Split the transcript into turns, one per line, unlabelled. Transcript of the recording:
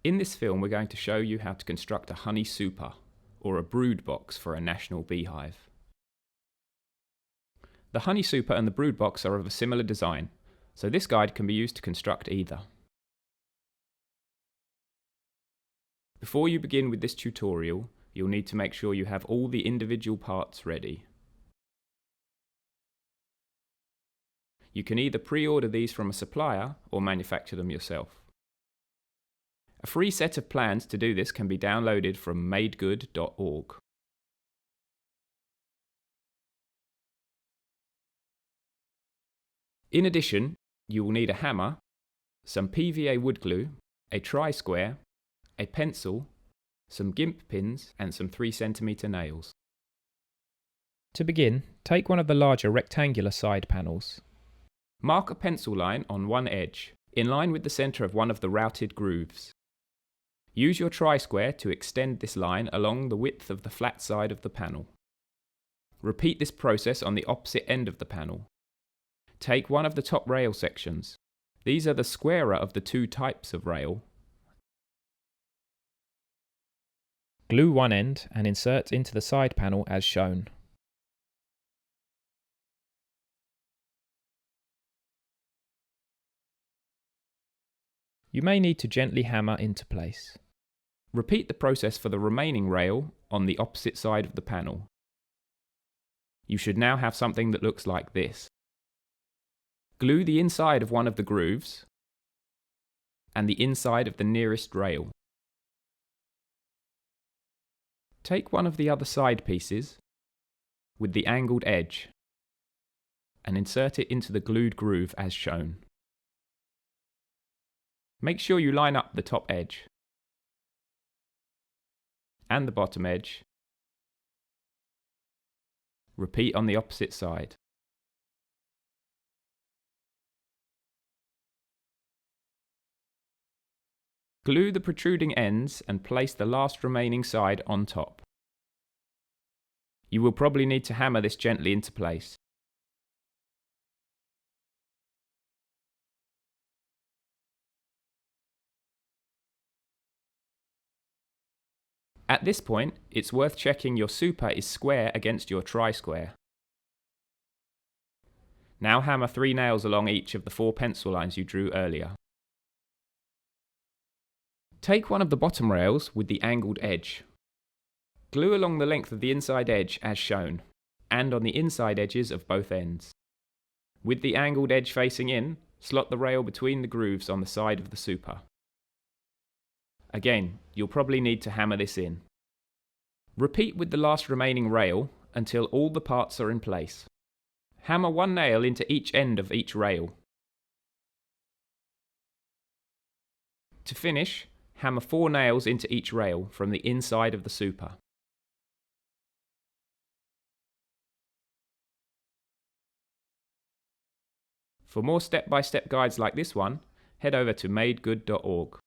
In this film we're going to show you how to construct a honey super, or a brood box for a national beehive. The honey super and the brood box are of a similar design, so this guide can be used to construct either. Before you begin with this tutorial, you'll need to make sure you have all the individual parts ready. You can either pre-order these from a supplier or manufacture them yourself. A free set of plans to do this can be downloaded from MadeGood.org. In addition, you will need a hammer, some PVA wood glue, a tri-square, a pencil, some gimp pins and some 3cm nails.
To begin, take one of the larger rectangular side panels.
Mark a pencil line on one edge, in line with the centre of one of the routed grooves. Use your tri-square to extend this line along the width of the flat side of the panel. Repeat this process on the opposite end of the panel. Take one of the top rail sections. These are the squarer of the two types of rail.
Glue one end and insert into the side panel as shown. You may need to gently hammer into place.
Repeat the process for the remaining rail on the opposite side of the panel. You should now have something that looks like this. Glue the inside of one of the grooves and the inside of the nearest rail. Take one of the other side pieces with the angled edge and insert it into the glued groove as shown. Make sure you line up the top edge and the bottom edge. Repeat on the opposite side. Glue the protruding ends and place the last remaining side on top. You will probably need to hammer this gently into place. At this point, it's worth checking your super is square against your tri-square. Now hammer 3 nails along each of the 4 pencil lines you drew earlier. Take one of the bottom rails with the angled edge. Glue along the length of the inside edge as shown, and on the inside edges of both ends. With the angled edge facing in, slot the rail between the grooves on the side of the super. Again, you'll probably need to hammer this in. Repeat with the last remaining rail until all the parts are in place. Hammer 1 nail into each end of each rail. To finish, hammer 4 nails into each rail from the inside of the super. For more step-by-step guides like this one, head over to MadeGood.org.